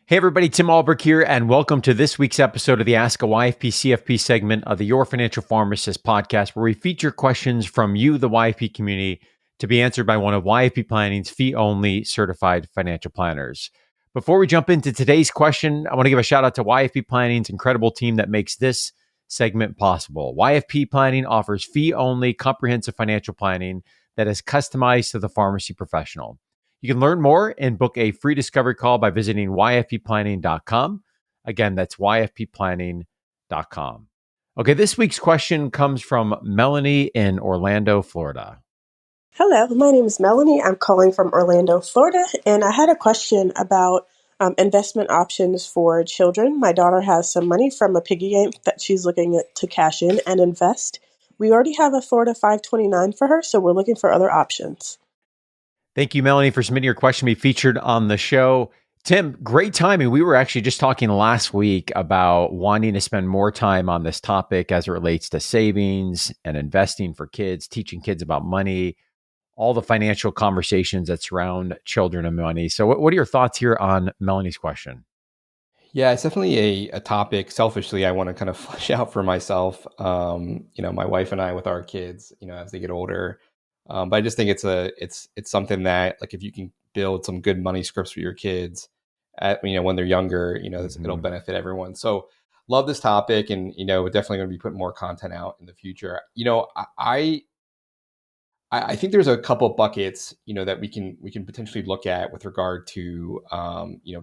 Hey everybody, Tim Albrecht here, and welcome to this week's episode of the Ask a YFP CFP segment of the Your Financial Pharmacist Podcast, where we feature questions from you, the YFP community, to be answered by one of YFP Planning's fee-only certified financial planners. Before we jump into today's question, I want to give a shout out to YFP Planning's incredible team that makes this segment possible. YFP Planning offers fee-only comprehensive financial planning that is customized to the pharmacy professional. You can learn more and book a free discovery call by visiting yfpplanning.com. Again, that's yfpplanning.com. Okay, this week's question comes from Melanie in Orlando, Florida. Hello, my name is Melanie. I'm calling from Orlando, Florida, and I had a question about investment options for children. My daughter has some money from a piggy bank that she's looking to cash in and invest. We already have a Florida 529 for her, so we're looking for other options. Thank you, Melanie, for submitting your question to be featured on the show. Tim, great timing. We were actually just talking last week about wanting to spend more time on this topic as it relates to savings and investing for kids, teaching kids about money, all the financial conversations that surround children and money. So what are your thoughts here on Melanie's question? Yeah, it's definitely a topic. Selfishly, I want to kind of flesh out for myself. My wife and I with our kids, as they get older. But I just think it's something that, like, if you can build some good money scripts for your kids when they're younger, it'll benefit everyone. So love this topic, and we're definitely going to be putting more content out in the future. I think there's a couple of buckets, that we can potentially look at with regard to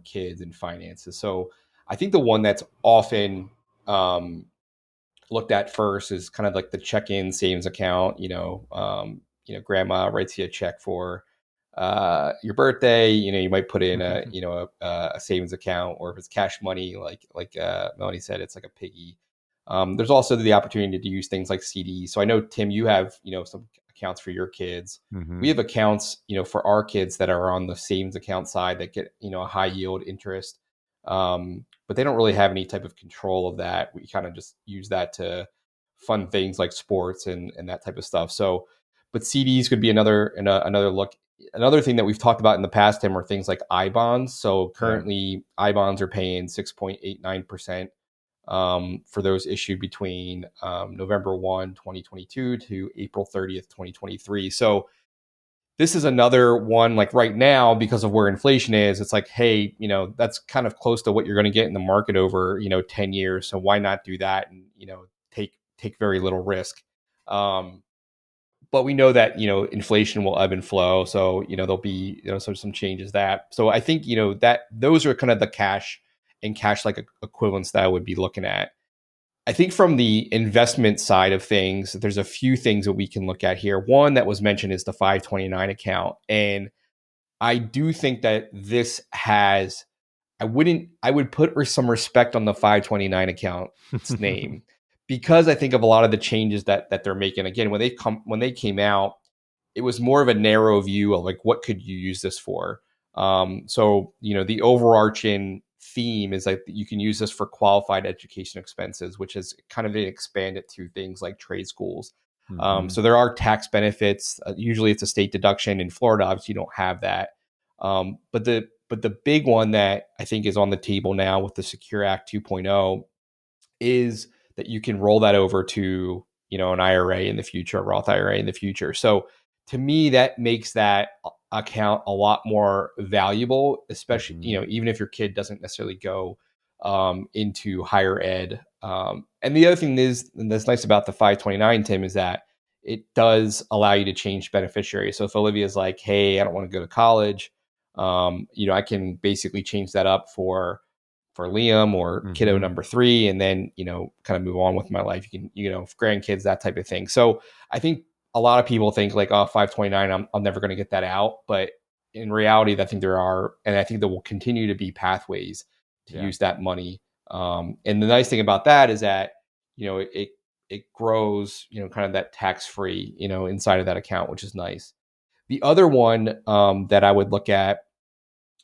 kids and finances. So I think the one that's often looked at first is kind of like the check-in savings account. Grandma writes you a check for your birthday. You might put in a savings account, or if it's cash money, like Melanie said, it's like a piggy. There's also the opportunity to use things like CDs. So I know, Tim, you have some accounts for your kids. Mm-hmm. We have accounts for our kids that are on the savings account side that get a high yield interest, but they don't really have any type of control of that. We kind of just use that to fund things like sports and that type of stuff. So, but CDs could be another look. Another thing that we've talked about in the past, Tim, are things like I bonds. So currently, I bonds are paying 6.89%. For those issued between November 1, 2022 to April 30th, 2023. So this is another one, like right now, because of where inflation is, it's like, hey, that's kind of close to what you're going to get in the market over, 10 years. So why not do that and, take very little risk. But we know that, inflation will ebb and flow. So, there'll be, some changes that. So I think, that those are kind of the cash and cash-like equivalents that I would be looking at. I think from the investment side of things, there's a few things that we can look at here. One that was mentioned is the 529 account. And I do think that this has, I would put some respect on the 529 account's name, because I think of a lot of the changes that they're making. Again, when they came out, it was more of a narrow view of like, what could you use this for? So, the overarching theme is like you can use this for qualified education expenses, which has kind of been expanded to things like trade schools. Mm-hmm. So there are tax benefits. Usually it's a state deduction. In Florida, obviously you don't have that. But the big one that I think is on the table now with the Secure Act 2.0 is that you can roll that over to, an IRA in the future, a Roth IRA in the future. So to me, that makes that account a lot more valuable, especially, even if your kid doesn't necessarily go into higher ed. And the other thing is, and that's nice about the 529, Tim, is that it does allow you to change beneficiaries. So if Olivia's like, hey, I don't want to go to college, I can basically change that up for Liam or kiddo number 3, and then, kind of move on with my life. You can, grandkids, that type of thing. So I think a lot of people think like, oh, 529, I'm never going to get that out. But in reality, I think there are, and I think there will continue to be pathways to use that money. And the nice thing about that is that, it grows, kind of that tax-free, inside of that account, which is nice. The other one that I would look at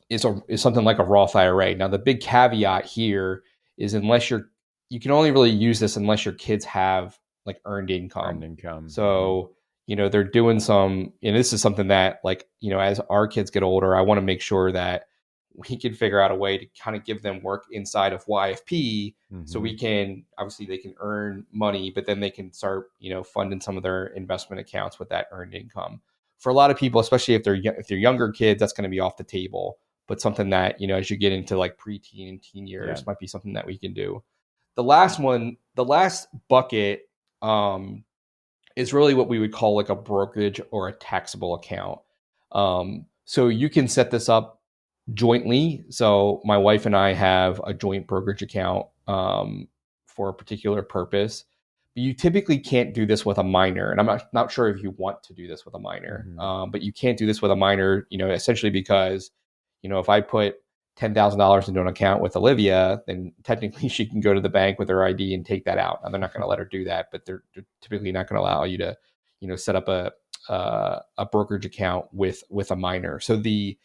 is something like a Roth IRA. Now, the big caveat here is you can only really use this unless your kids have like earned income. So, they're doing some, and this is something that, like, as our kids get older, I want to make sure that we can figure out a way to kind of give them work inside of YFP. So we can, obviously they can earn money, but then they can start, funding some of their investment accounts with that earned income. For a lot of people, especially if they're younger kids, that's going to be off the table. But something that, as you get into like preteen and teen years, might be something that we can do. The last bucket is really what we would call like a brokerage or a taxable account. So you can set this up jointly. So my wife and I have a joint brokerage account for a particular purpose. But you typically can't do this with a minor. And I'm not sure if you want to do this with a minor, but you can't do this with a minor, essentially because, if I put $10,000 into an account with Olivia, then technically she can go to the bank with her ID and take that out. Now, they're not going to let her do that, but they're typically not going to allow you to, set up a brokerage account with a minor. So the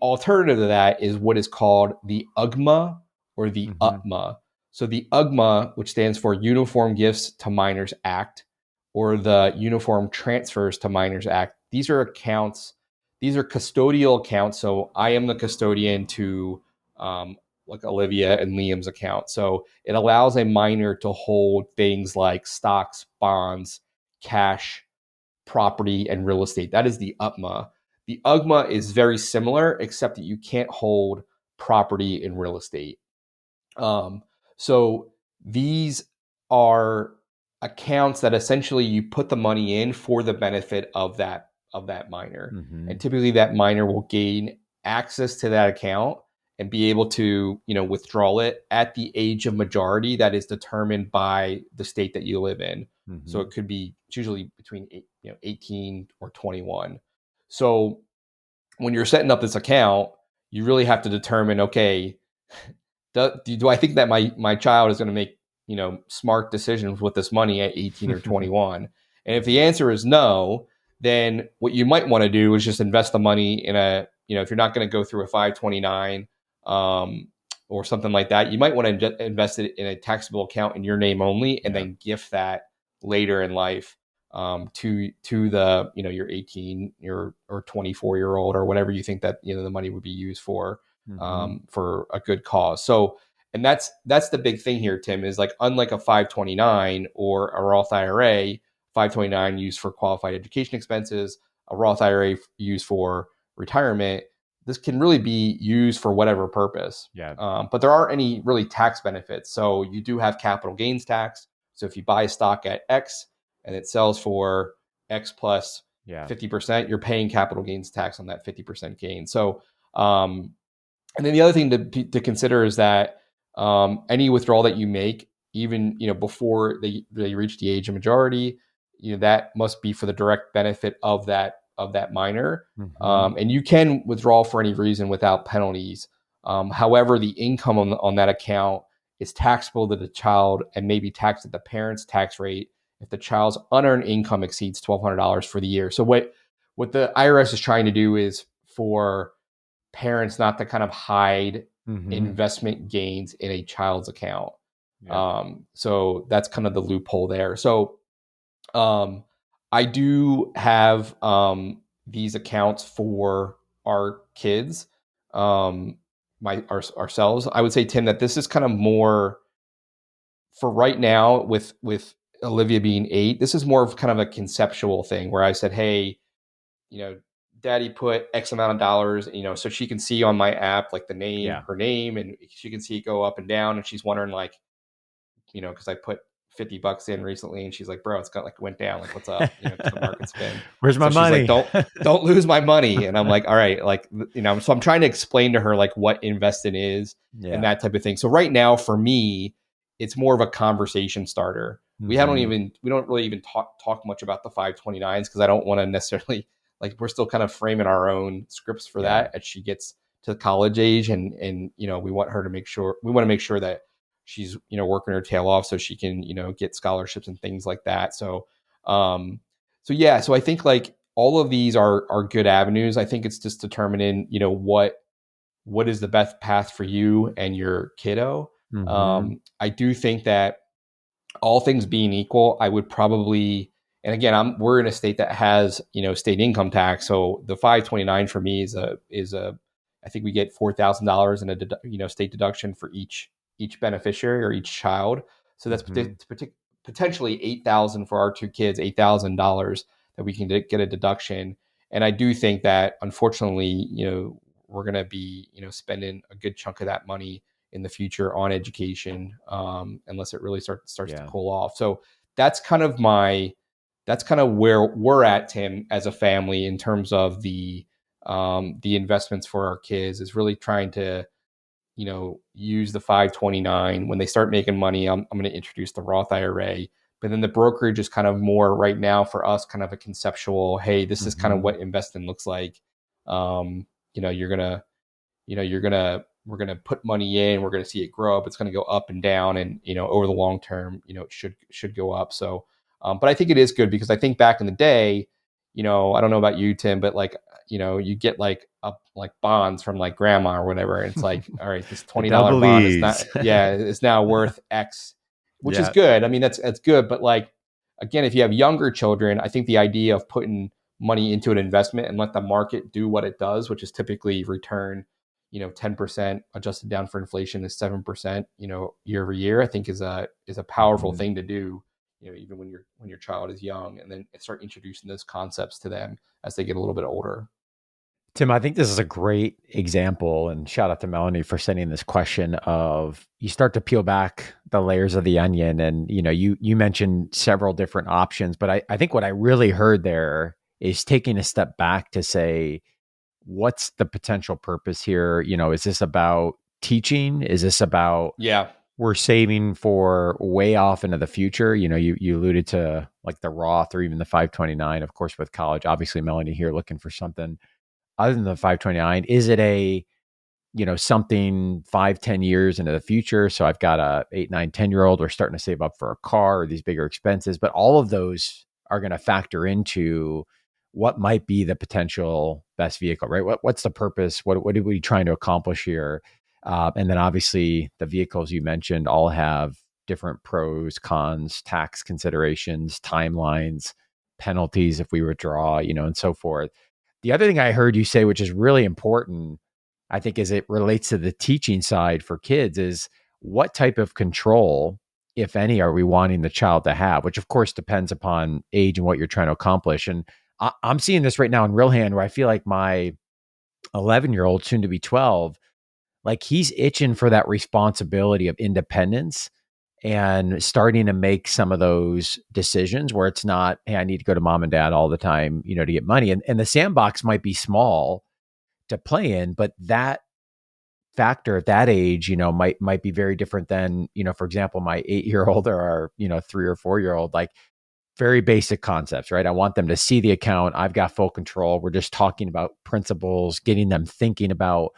alternative to that is what is called the UGMA or the UTMA. So the UGMA, which stands for Uniform Gifts to Minors Act, or the Uniform Transfers to Minors Act. These are accounts. These are custodial accounts. So I am the custodian to like Olivia and Liam's account. So it allows a minor to hold things like stocks, bonds, cash, property, and real estate. That is the UTMA. The UGMA is very similar, except that you can't hold property and real estate. So these are accounts that essentially you put the money in for the benefit of that minor. And typically that minor will gain access to that account and be able to, withdraw it at the age of majority that is determined by the state that you live in. So it could be, it's usually between 18 or 21. So when you're setting up this account, you really have to determine, okay, do I think that my child is going to make, smart decisions with this money at 18 or 21? And if the answer is no, then what you might want to do is just invest the money in a, if you're not going to go through a 529 or something like that, you might want to invest it in a taxable account in your name only, and then gift that later in life to the, your 18 or 24-year-old or whatever you think that, the money would be used for a good cause. So, and that's the big thing here, Tim, is like, unlike a 529 or a Roth IRA, 529 used for qualified education expenses, a Roth IRA used for retirement, this can really be used for whatever purpose. But there aren't any really tax benefits. So you do have capital gains tax. So if you buy a stock at X and it sells for X plus 50%, you're paying capital gains tax on that 50% gain. So, and then the other thing to consider is that any withdrawal that you make, even before they reach the age of majority, that must be for the direct benefit of that minor. And you can withdraw for any reason without penalties. However, the income on that account is taxable to the child and may be taxed at the parent's tax rate if the child's unearned income exceeds $1,200 for the year. So what the IRS is trying to do is for parents not to kind of hide investment gains in a child's account. So that's kind of the loophole there. So I do have these accounts for our kids, ourselves. I would say, Tim, that this is kind of more for right now with Olivia being 8. This is more of kind of a conceptual thing where I said, hey, Daddy put X amount of dollars, so she can see on my app, like the name, her name, and she can see it go up and down. And she's wondering, like, because I put $50 in recently, and she's like, bro, it's got went down. Like, what's up? Because the market's been. Where's my money? She's like, don't lose my money. And I'm like, all right, like, so I'm trying to explain to her like what investing is and that type of thing. So right now for me, it's more of a conversation starter. We don't really even talk much about the 529s because I don't want to necessarily, like, we're still kind of framing our own scripts for that as she gets to college age. And we want to make sure that she's, working her tail off so she can, get scholarships and things like that. So, so I think like all of these are good avenues. I think it's just determining, what is the best path for you and your kiddo. I do think that all things being equal, I would probably, and again, we're in a state that has, state income tax. So the 529 for me is a I think we get $4,000 in a state deduction for each beneficiary or each child. So that's potentially $8,000 for our two kids, $8,000 that we can get a deduction. And I do think that, unfortunately, we're going to be, spending a good chunk of that money in the future on education, unless it really starts to cool off. So that's kind of where we're at, Tim, as a family, in terms of the investments for our kids, is really trying to, use the 529. When they start making money, I'm going to introduce the Roth IRA. But then the brokerage is kind of more right now for us, kind of a conceptual, hey, this is kind of what investing looks like. We're going to put money in, we're going to see it grow up. It's going to go up and down. And, over the long term, it should go up. So, but I think it is good, because I think back in the day, I don't know about you, Tim, but you get like bonds from like grandma or whatever. And it's like, all right, this $20 bond is not, it's now worth X, which is good. I mean, that's good. But like, again, if you have younger children, I think the idea of putting money into an investment and let the market do what it does, which is typically return, 10% adjusted down for inflation is 7%, year over year, I think is a powerful thing to do, even when your child is young, and then start introducing those concepts to them as they get a little bit older. Tim, I think this is a great example, and shout out to Melanie for sending this question of, you start to peel back the layers of the onion, and you mentioned several different options, but I think what I really heard there is taking a step back to say, what's the potential purpose here? Is this about teaching? Is this about we're saving for way off into the future? You alluded to like the Roth or even the 529, of course, with college. Obviously, Melanie here looking for something other than the 529. Is it a, something 5-10 years into the future? So I've got a 8, 9, 10-year-old, we're starting to save up for a car or these bigger expenses, but all of those are going to factor into what might be the potential best vehicle, right? What's the purpose? What are we trying to accomplish here? And then obviously the vehicles you mentioned all have different pros, cons, tax considerations, timelines, penalties if we withdraw, and so forth. The other thing I heard you say, which is really important, I think, as it relates to the teaching side for kids, is what type of control, if any, are we wanting the child to have, which of course depends upon age and what you're trying to accomplish. And I'm seeing this right now in real hand, where I feel like my 11-year-old, soon to be 12, like he's itching for that responsibility of independence and starting to make some of those decisions where it's not, hey, I need to go to mom and dad all the time, to get money. And the sandbox might be small to play in, but that factor at that age, might be very different than, for example, my 8-year-old or our, 3 or 4-year-old, like very basic concepts, right? I want them to see the account. I've got full control. We're just talking about principles, getting them thinking about,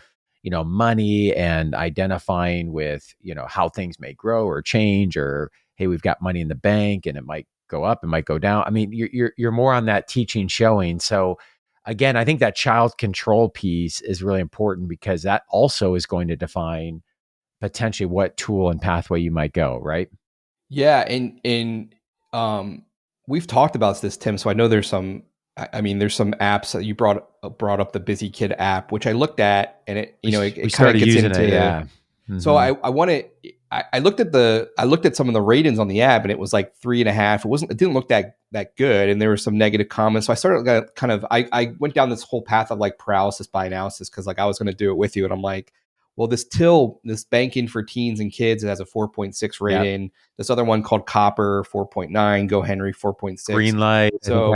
money and identifying with, how things may grow or change, or, hey, we've got money in the bank and it might go up, it might go down. I mean, you're more on that teaching, showing. So again, I think that child control piece is really important, because that also is going to define potentially what tool and pathway you might go, right? Yeah. And we've talked about this, Tim. So I know there's some apps that you brought up, the Busy Kid app, which I looked at, and it kind of gets into it. Yeah. Mm-hmm. So I looked at some of the ratings on the app, and it was like 3.5. It didn't look that good. And there were some negative comments. So I started I went down this whole path of like paralysis by analysis, because like I was going to do it with you. And I'm like, well, this banking for teens and kids, it has a 4.6 rating. Yep. This other one called Copper, 4.9, Go Henry, 4.6. Greenlight. So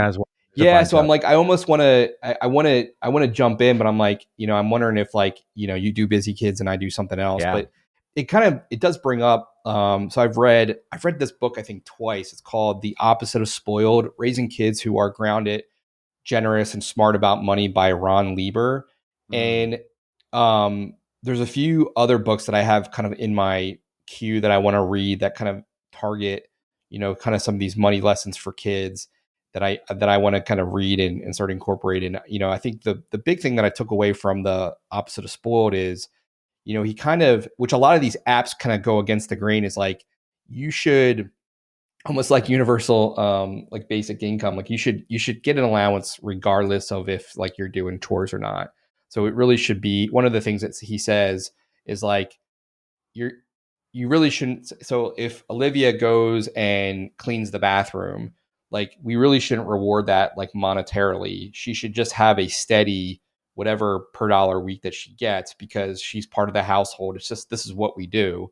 so I'm like, I almost want to, I want to jump in, but I'm like, I'm wondering if like, you do Busy Kids and I do something else. Yeah. But it does bring up, so I've read this book, I think twice. It's called The Opposite of Spoiled: Raising Kids Who Are Grounded, Generous, and Smart About Money by Ron Lieber. And there's a few other books that I have kind of in my queue that I want to read that kind of target, kind of some of these money lessons for kids that I want to kind of read and start incorporating. I think the big thing that I took away from The Opposite of Spoiled is, he kind of, which a lot of these apps kind of go against the grain, is like, you should almost like universal, like basic income. Like you should get an allowance regardless of if like you're doing chores or not. So it really should be one of the things that he says is like, you really shouldn't. So if Olivia goes and cleans the bathroom, like we really shouldn't reward that like monetarily. She should just have a steady whatever per dollar a week that she gets because she's part of the household. It's just, this is what we do.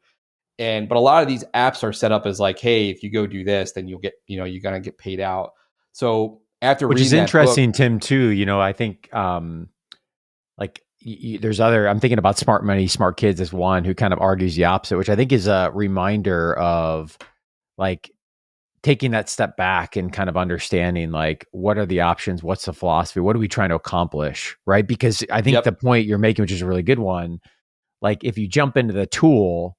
But a lot of these apps are set up as like, hey, if you go do this, then you'll get, you're going to get paid out. So after Which is reading that book, interesting, Tim, too. I think like there's other, I'm thinking about Smart Money, Smart Kids as one who kind of argues the opposite, which I think is a reminder of like taking that step back and kind of understanding like, what are the options? What's the philosophy? What are we trying to accomplish? Right. Because I think the point you're making, which is a really good one, like if you jump into the tool,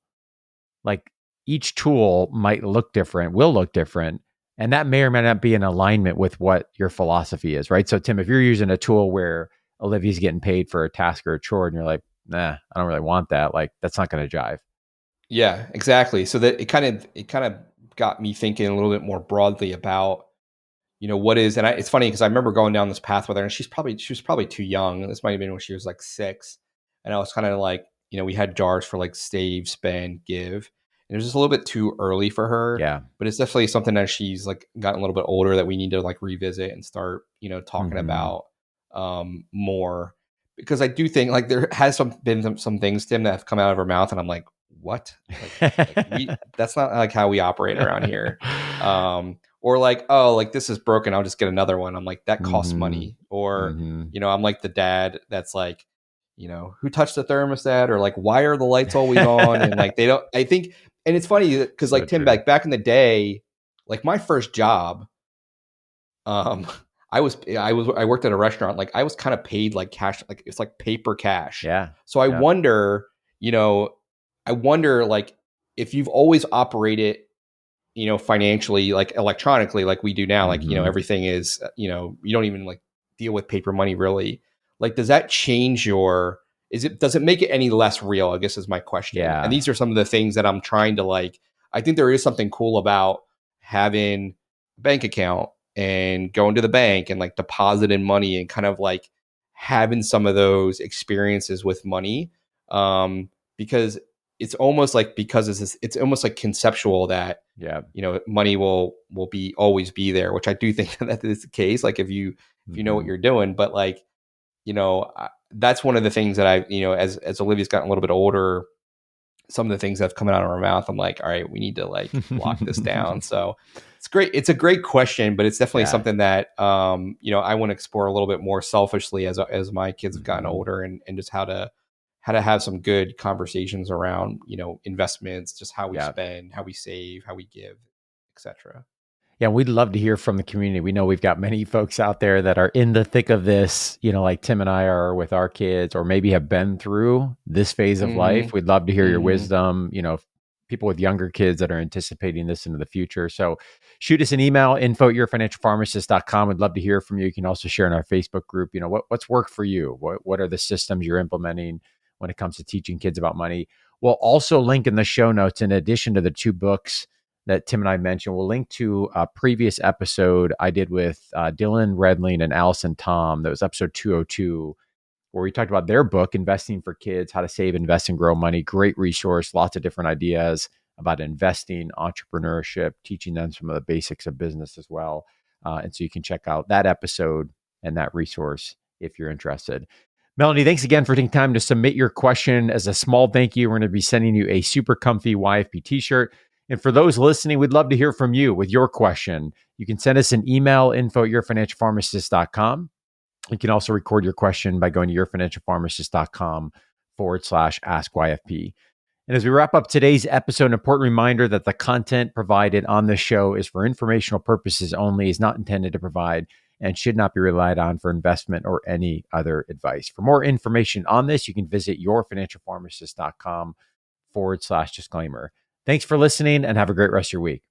like each tool might look different, will look different. And that may or may not be in alignment with what your philosophy is, right? So Tim, if you're using a tool where Olivia's getting paid for a task or a chore and you're like, nah, I don't really want that. Like that's not going to jive. Yeah, exactly. So that it kind of got me thinking a little bit more broadly about, what is, and it's funny because I remember going down this path with her and she was probably too young. This might have been when she was like 6. And I was kind of like, we had jars for like save, spend, give. And it was just a little bit too early for her. Yeah. But it's definitely something that she's like gotten a little bit older that we need to like revisit and start, talking about more. Because I do think like there has been some things, Tim, that have come out of her mouth and I'm like, what? That's not like how we operate around here. Or like, oh, like this is broken, I'll just get another one. I'm like, that costs money. Or, I'm like the dad that's like, who touched the thermostat? Or like, why are the lights always on? And like, they don't, I think, and it's funny because like Tim, back in the day, like my first job, I worked at a restaurant. Like I was kind of paid like cash, like it's like paper cash. Yeah. So I wonder, like if you've always operated, financially, like electronically, like we do now, like, everything is, you don't even like deal with paper money really. Like, does that change does it make it any less real? I guess is my question. Yeah. And these are some of the things that I'm trying to like, I think there is something cool about having a bank account and going to the bank and like depositing money and kind of like having some of those experiences with money. Because it's almost like, it's almost like conceptual that, money will always be there, which I do think that is the case. Like if you know what you're doing, but like, that's one of the things that I, as Olivia's gotten a little bit older, some of the things that have come out of her mouth, I'm like, all right, we need to like lock this down. So it's great. It's a great question, but it's definitely something that, I want to explore a little bit more selfishly as my kids have gotten older and just how to have some good conversations around, investments, just how we spend, how we save, how we give, etc. Yeah, we'd love to hear from the community. We know we've got many folks out there that are in the thick of this, like Tim and I are with our kids, or maybe have been through this phase of life. We'd love to hear your wisdom, people with younger kids that are anticipating this into the future. So shoot us an email, info@yourfinancialpharmacist.com. We'd love to hear from you. You can also share in our Facebook group, what's worked for you? What are the systems you're implementing when it comes to teaching kids about money? We'll also link in the show notes, in addition to the 2 books that Tim and I mentioned, we'll link to a previous episode I did with Dylan Redling and Allison Tom. That was episode 202, where we talked about their book, Investing for Kids, How to Save, Invest, and Grow Money. Great resource, lots of different ideas about investing, entrepreneurship, teaching them some of the basics of business as well. And so you can check out that episode and that resource if you're interested. Melanie, thanks again for taking time to submit your question. As a small thank you, we're going to be sending you a super comfy YFP t-shirt. And for those listening, we'd love to hear from you with your question. You can send us an email, info@yourfinancialpharmacist.com. You can also record your question by going to yourfinancialpharmacist.com/ask YFP. And as we wrap up today's episode, an important reminder that the content provided on this show is for informational purposes only, is not intended to provide and should not be relied on for investment or any other advice. For more information on this, you can visit yourfinancialpharmacist.com/disclaimer. Thanks for listening and have a great rest of your week.